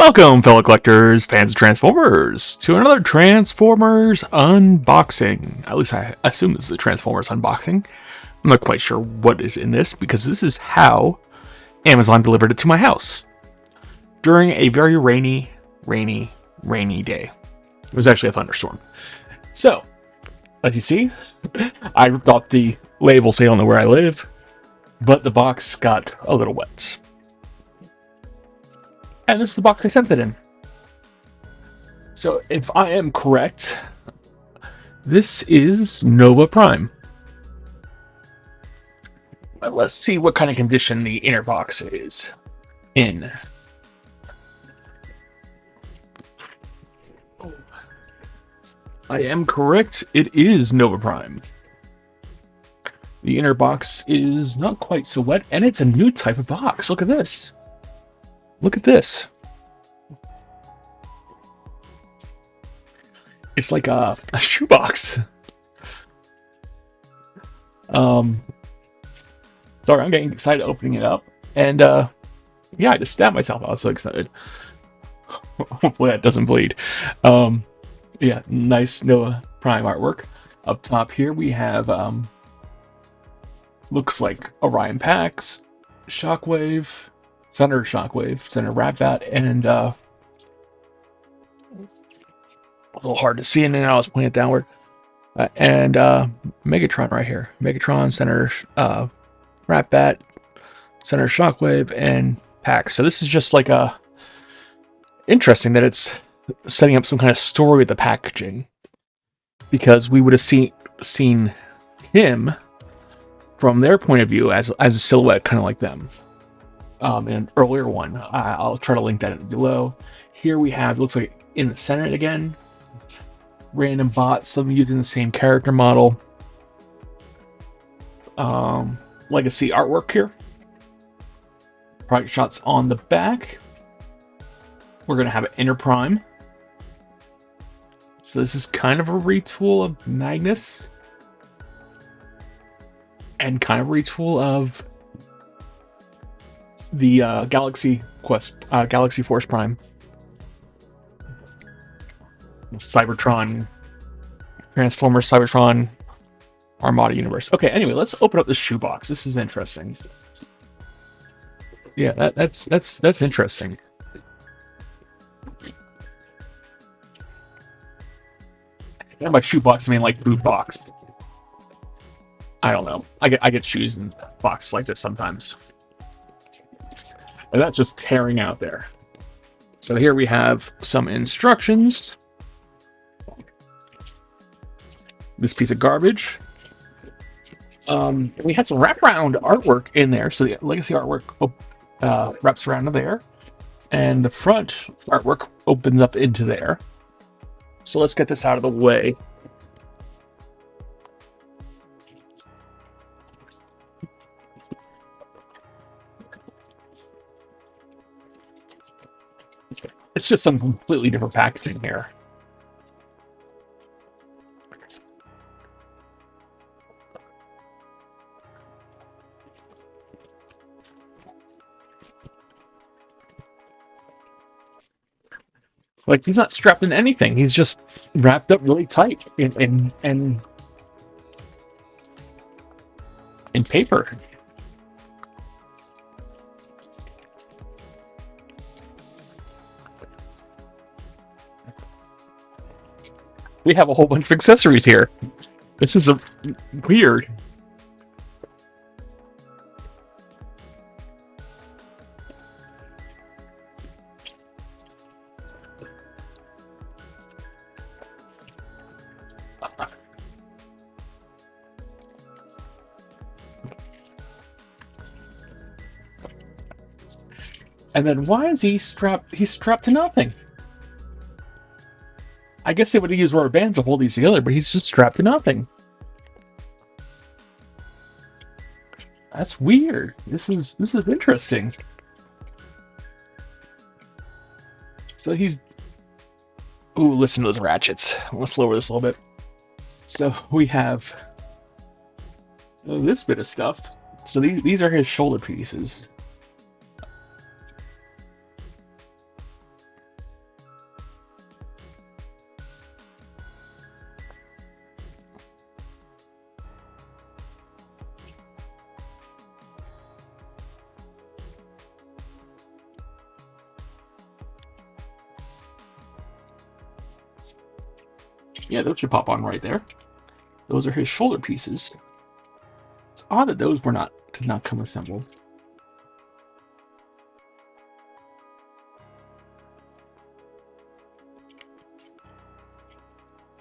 Welcome, fellow collectors, fans of Transformers, to another Transformers unboxing. At least I assume this is a Transformers unboxing. I'm not quite sure what is in this, because this is how Amazon delivered it to my house. During a very rainy day. It was actually a thunderstorm. So, as you see, I ripped off the label so you don't know where I live, but the box got a little wet. And this is the box I sent it in. So if I am correct, this is Nova Prime. But let's see what kind of condition the inner box is in. I am correct, it is Nova Prime. The inner box is not quite so wet, and it's a new type of box. Look at this. Look at this. It's like a shoebox. Sorry, I'm getting excited opening it up. And yeah, I just stabbed myself. I was so excited. Hopefully that doesn't bleed. Yeah, nice Noah Prime artwork. Up top here we have looks like Orion Pax, Shockwave, Center Ratbat, and a little hard to see, and then I was pointing it downward. And Megatron right here. Megatron, Center Ratbat, Center Shockwave, and Pax. So this is just like a interesting that it's setting up some kind of story with the packaging, because we would have seen him from their point of view as a silhouette, kind of like them. In an earlier one. I'll try to link that below. Here we have, looks like in the center again, random bots, some using the same character model. Legacy artwork here. Project shots on the back. We're going to have an Inner Prime. So this is kind of a retool of Magnus. And kind of a retool of the Galaxy Force Prime. Cybertron, Transformers, Cybertron, Armada universe. Okay, anyway, let's open up this shoebox. This is interesting. Yeah, that's interesting. And by shoebox, I mean like boot box. I don't know. I get shoes in boxes like this sometimes. And that's just tearing out there. So here we have some instructions. This piece of garbage. We had some wraparound artwork in there. So the legacy artwork wraps around to there. And the front artwork opens up into there. So let's get this out of the way. It's just some completely different packaging here. Like, he's not strapped in anything. He's just wrapped up really tight in paper. We have a whole bunch of accessories here. This is weird. And then why is he strapped? He's strapped to nothing. I guess they would have used rubber bands to hold these together, but he's just strapped to nothing. That's weird. This is interesting. So he's... Ooh, listen to those ratchets. Let's lower this a little bit. So we have this bit of stuff. So these are his shoulder pieces. Yeah, those should pop on right there. Those are his shoulder pieces. It's odd that those did not come assembled.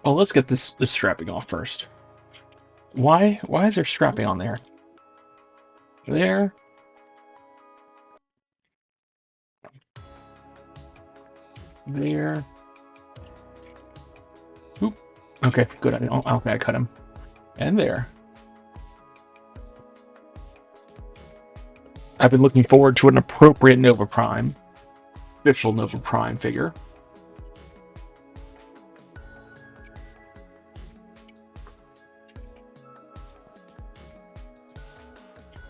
Oh, let's get this strapping off first. Why is there strapping on there? There. There. Oop. Okay, good. Okay, I cut him. And there. I've been looking forward to an appropriate Nova Prime. Official Nova Prime figure.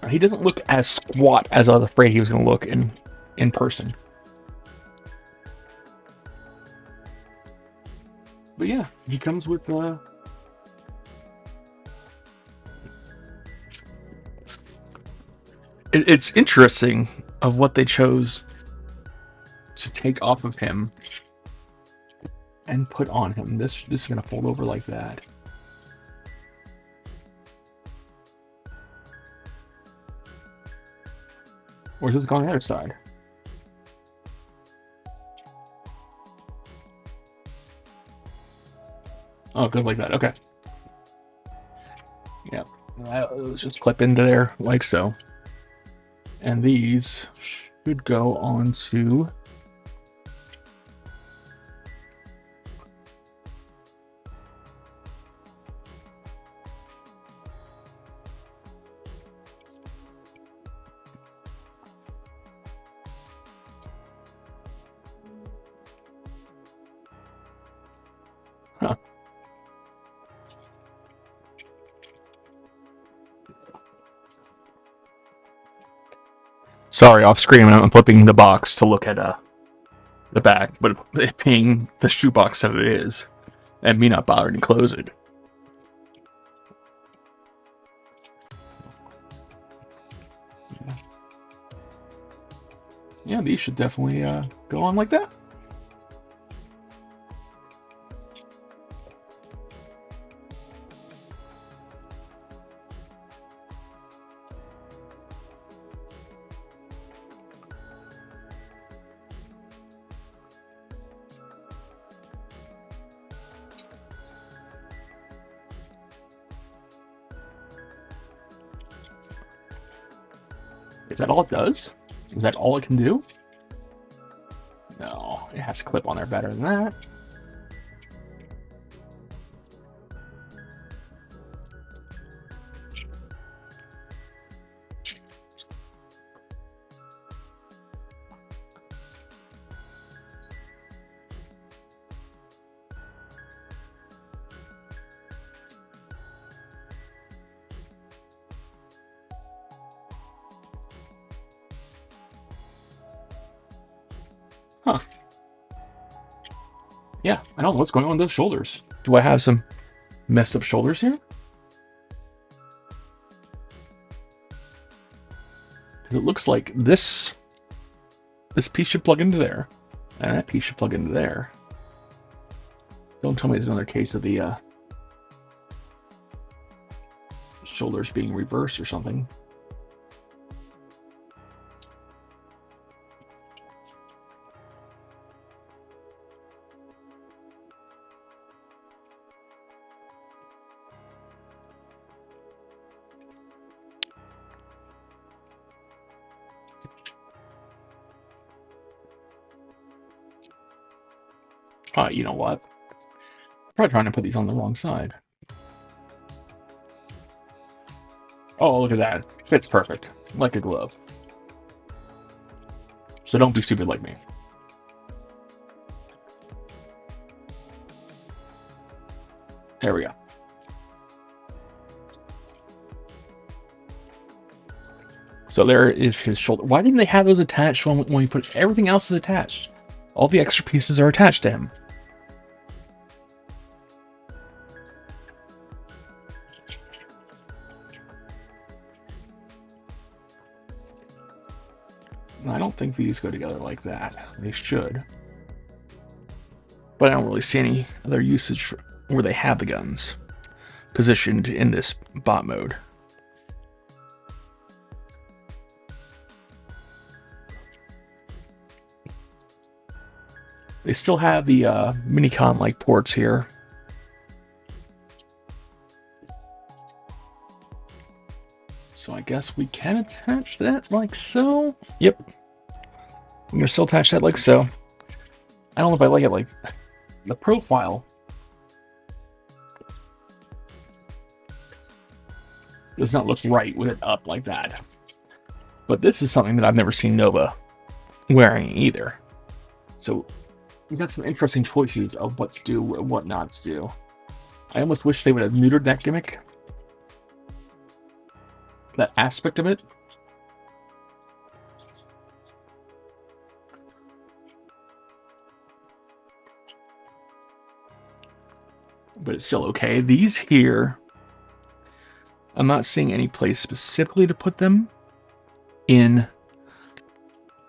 He doesn't look as squat as I was afraid he was going to look in person. But yeah, he comes with it's interesting of what they chose to take off of him and put on him. This is going to fold over like that. Or does it go on the other side? Oh, it goes like that. Okay. Yeah. Let's just clip into there like so. And these should go onto Sorry, off screen, I'm flipping the box to look at the back, but it being the shoebox that it is, and me not bothering to close it. Yeah, these should definitely go on like that. Is that all it does? Is that all it can do? No, it has to clip on there better than that. Huh. Yeah, I don't know what's going on with those shoulders. Do I have some messed up shoulders here? Because it looks like this piece should plug into there, and that piece should plug into there. Don't tell me there's another case of the shoulders being reversed or something. You know what? Probably trying to put these on the wrong side. Oh, look at that. Fits perfect. Like a glove. So don't be stupid like me. There we go. So there is his shoulder. Why didn't they have those attached when we put everything else is attached? All the extra pieces are attached to him. I don't think these go together like that. They should. But I don't really see any other usage where they have the guns positioned in this bot mode. They still have the Minicon-like ports here. So I guess we can attach that like so. Yep. I'm going to still attach that like so. I don't know if I like it like the profile. Does not look right with it up like that. But this is something that I've never seen Nova wearing either. So we've got some interesting choices of what to do and what not to do. I almost wish they would have neutered that gimmick. That aspect of it. But it's still okay. These here, I'm not seeing any place specifically to put them in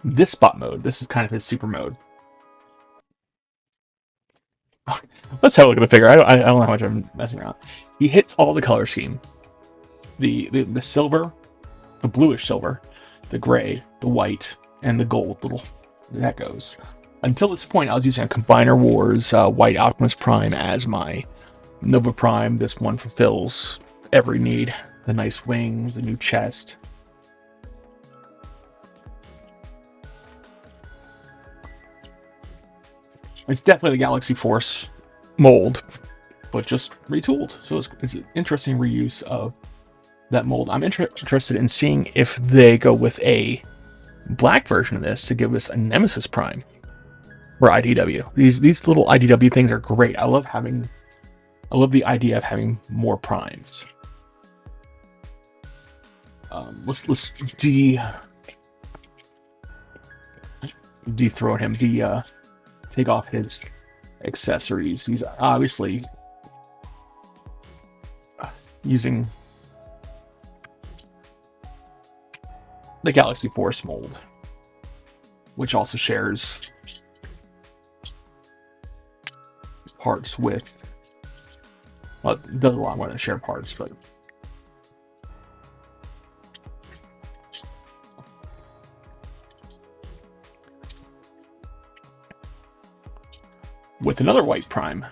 this bot mode. This is kind of his super mode. Let's have a look at the figure. I don't know how much I'm messing around. He hits all the color scheme. The silver, the bluish silver, the gray, the white, and the gold. Little that goes. Until this point, I was using a Combiner Wars White Optimus Prime as my Nova Prime. This one fulfills every need. The nice wings, the new chest. It's definitely the Galaxy Force mold, but just retooled. So it's an interesting reuse of that mold. I'm interested in seeing if they go with a black version of this to give us a Nemesis Prime or IDW. These little IDW things are great. I love the idea of having more primes. Let's dethrone him. Take off his accessories. He's obviously using the Galaxy Force mold, which also shares parts with, well, it does a lot more than share parts, but with another white prime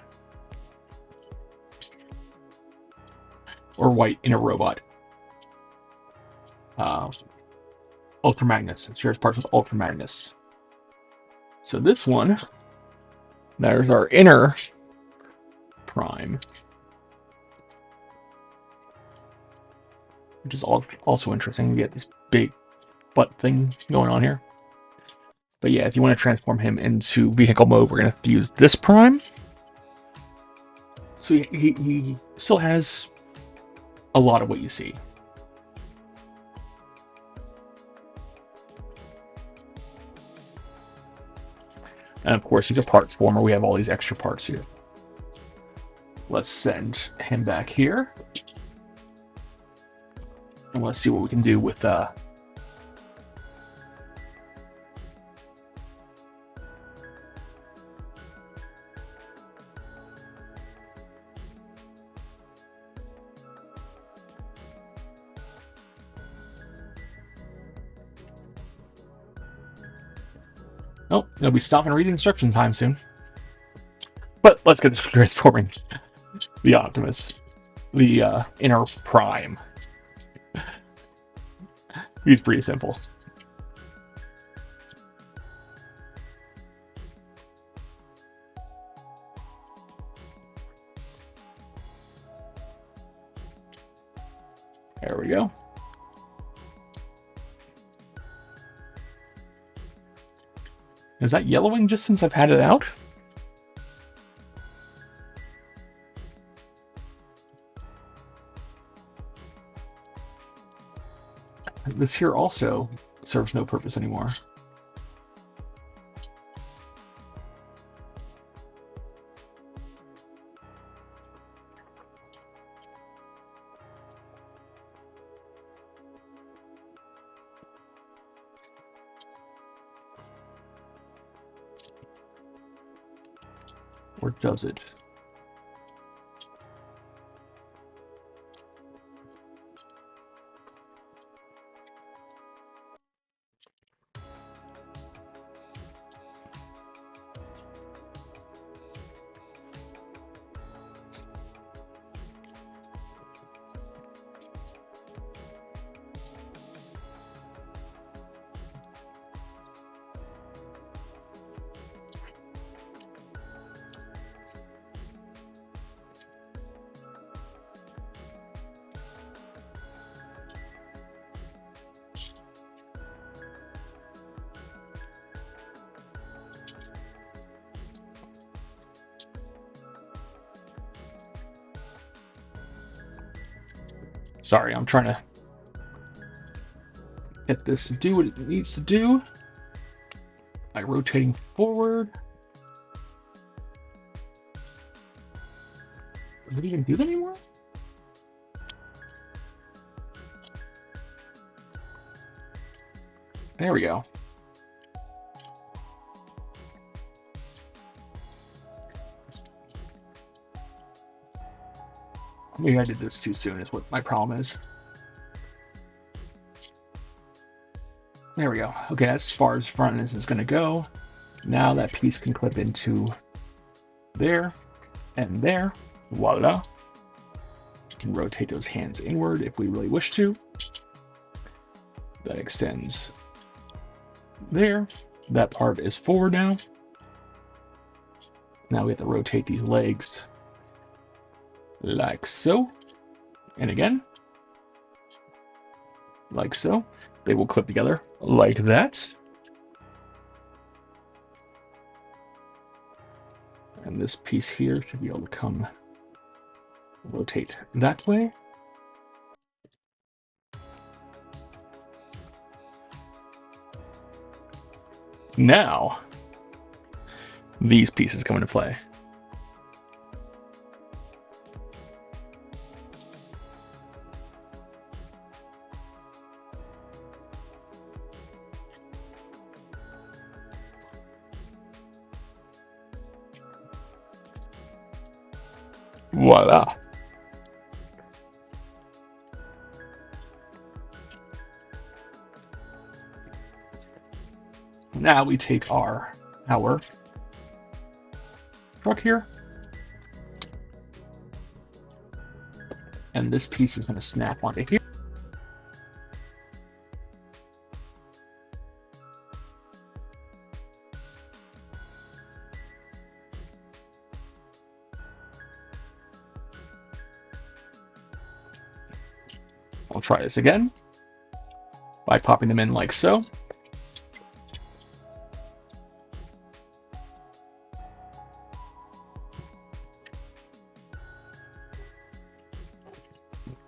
or white inner robot. Ultra Magnus. It shares parts with Ultra Magnus. So this one, there's our inner prime, which is also interesting. We get this big butt thing going on here. But yeah, if you want to transform him into vehicle mode, we're going to have to use this prime. So he still has a lot of what you see. And of course, he's a parts former. We have all these extra parts here. Let's send him back here. And let's see what we can do with oh, they'll be stopping reading instruction time soon. But let's get to transforming the Optimus, the inner prime. He's pretty simple. There we go. Is that yellowing just since I've had it out? This here also serves no purpose anymore. Or does it? Sorry, I'm trying to get this to do what it needs to do by rotating forward. Does it even do that anymore? There we go. Maybe I did this too soon is what my problem is. There we go. Okay, that's as far as front as it's going to go. Now that piece can clip into there and there. Voila. We can rotate those hands inward if we really wish to. That extends there. That part is forward now. Now we have to rotate these legs like so. And again, like so. They will clip together like that. And this piece here should be able to come rotate that way. Now, these pieces come into play. Voila. Now we take our truck here. And this piece is going to snap onto here. I'll try this again by popping them in like so.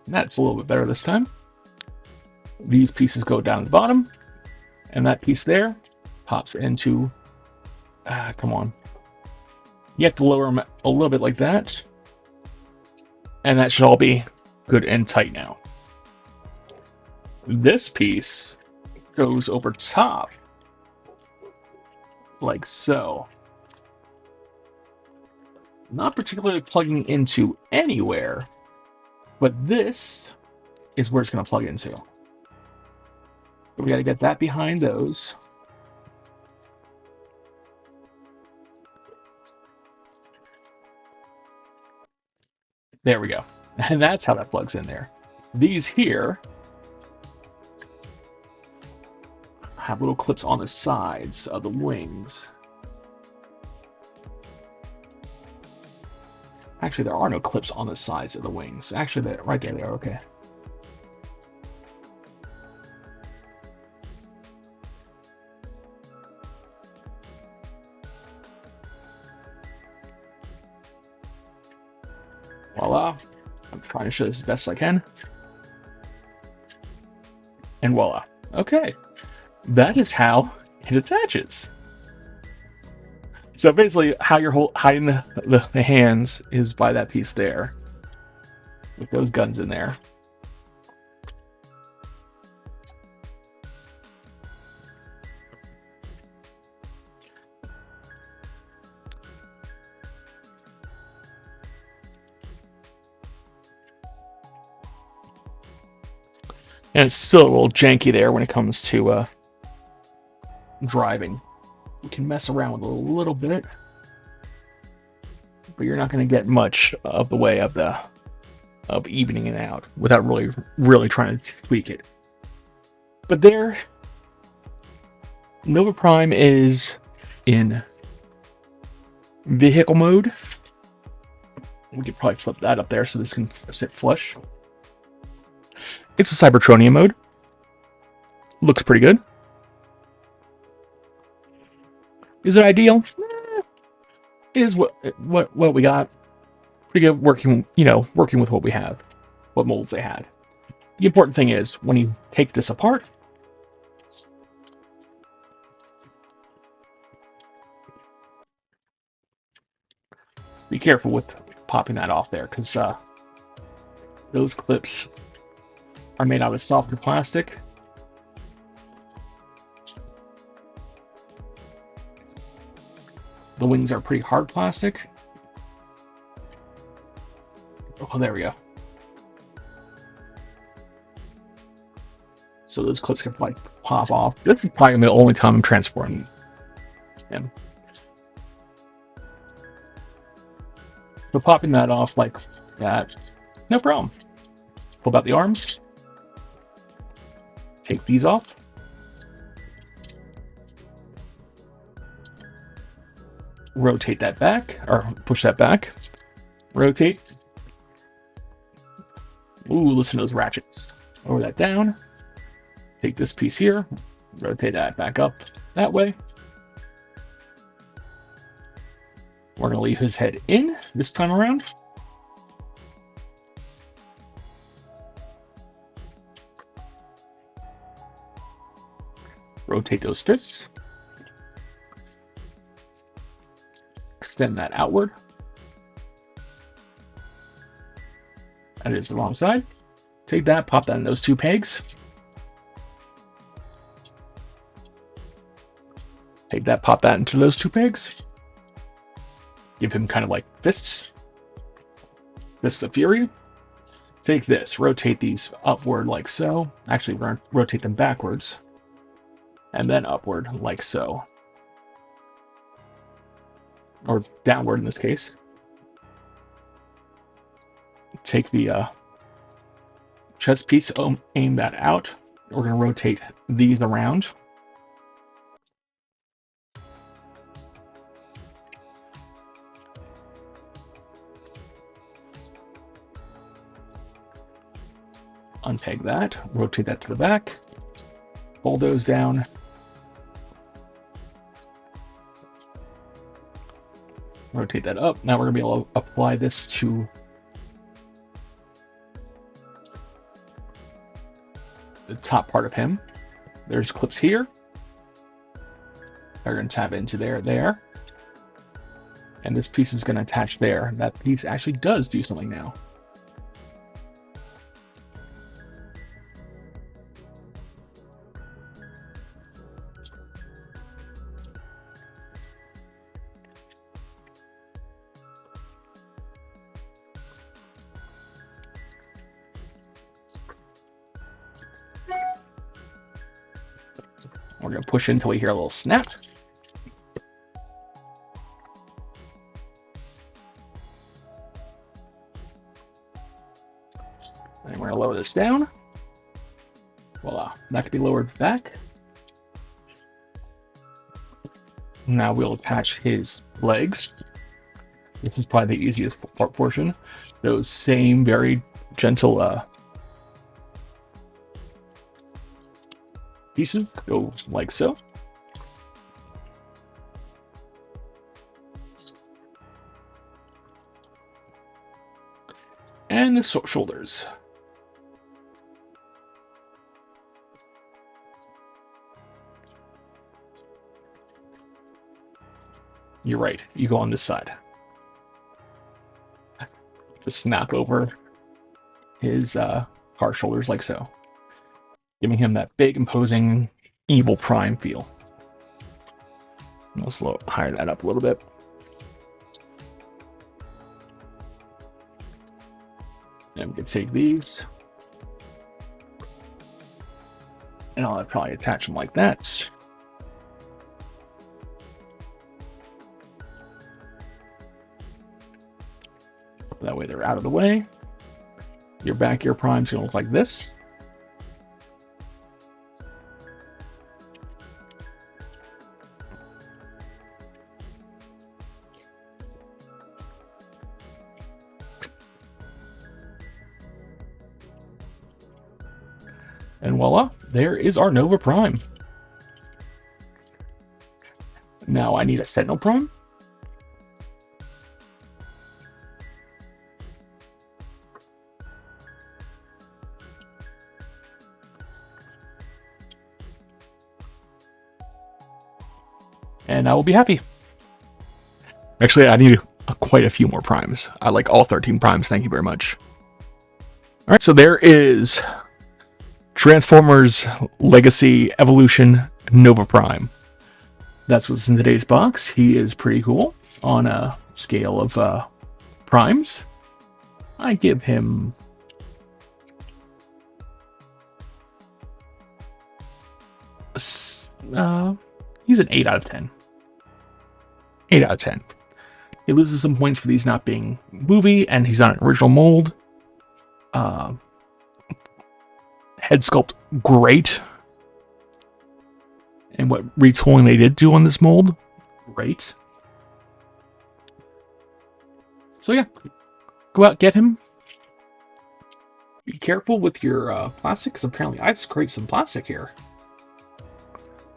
That's a little bit better this time. These pieces go down at the bottom, and that piece there pops into, come on. You have to lower them a little bit like that, and that should all be good and tight now. This piece goes over top, like so. Not particularly plugging into anywhere, but this is where it's going to plug into. So we got to get that behind those. There we go. And that's how that plugs in there. These here have little clips on the sides of the wings. Actually, there are no clips on the sides of the wings. Actually, right there, they are. Okay. Voila. I'm trying to show this as best as I can. And voila. Okay. That is how it attaches. So basically, how you're hiding the hands is by that piece there, with those guns in there. And it's still a little janky there when it comes to driving. You can mess around with it a little bit, but you're not going to get much of the way of evening it out without really trying to tweak it. But there, Nova Prime is in vehicle mode. We could probably flip that up there so this can sit flush. It's a Cybertronian mode. Looks pretty good. Is it ideal? Is what we got. Pretty good working with what we have. What molds they had. the important thing is when you take this apart, be careful with popping that off there, because those clips are made out of softer plastic. The wings are pretty hard plastic. Oh, there we go. So those clips can like pop off. This is probably the only time I'm transporting him. So popping that off like that, no problem. Pull out the arms. Take these off. Rotate that back, or push that back. Rotate. Ooh, listen to those ratchets. Lower that down. Take this piece here. Rotate that back up that way. We're going to leave his head in this time around. Rotate those fists. Extend that outward. That is the wrong side. Take that, pop that in those two pegs. Take that, pop that into those two pegs. Give him kind of like fists. Fists of Fury. Take this, rotate these upward like so. Actually, we're going to rotate them backwards. And then upward like so. Or downward in this case. Take the chest piece, aim that out. We're going to rotate these around. Unpeg that, rotate that to the back, pull those down. Rotate that up. Now we're going to be able to apply this to the top part of him. There's clips here. They're going to tap into there. And this piece is going to attach there. That piece actually does do something now. We're going to push until we hear a little snap. And we're going to lower this down. Voila, that can be lowered back. Now we'll attach his legs. This is probably the easiest portion. Those same very gentle pieces go like so. And the shoulders. You're right, you go on this side. Just snap over his hard shoulders like so. Giving him that big, imposing, evil prime feel. Let's higher that up a little bit. And we can take these. And I'll probably attach them like that. That way they're out of the way. Your back ear prime's gonna look like this. And voila, there is our Nova Prime. Now I need a Sentinel Prime. and I will be happy. Actually, I need quite a few more primes. I like all 13 primes. Thank you very much. All right, so there is Transformers Legacy Evolution Nova Prime. That's what's in today's box. He is pretty cool on a scale of primes. I give him he's an 8 out of 10. 8 out of 10. He loses some points for these not being movie, and he's not an original mold. Head sculpt, great. And what retooling they did do on this mold, great. So yeah, go out, get him. Be careful with your plastic, because apparently I just create some plastic here.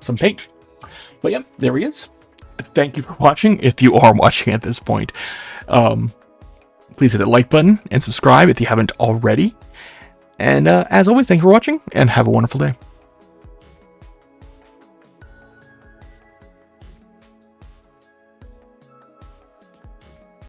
Some paint. But yeah, there he is. Thank you for watching, if you are watching at this point. Please hit the like button and subscribe if you haven't already. And as always, thank you for watching, and have a wonderful day.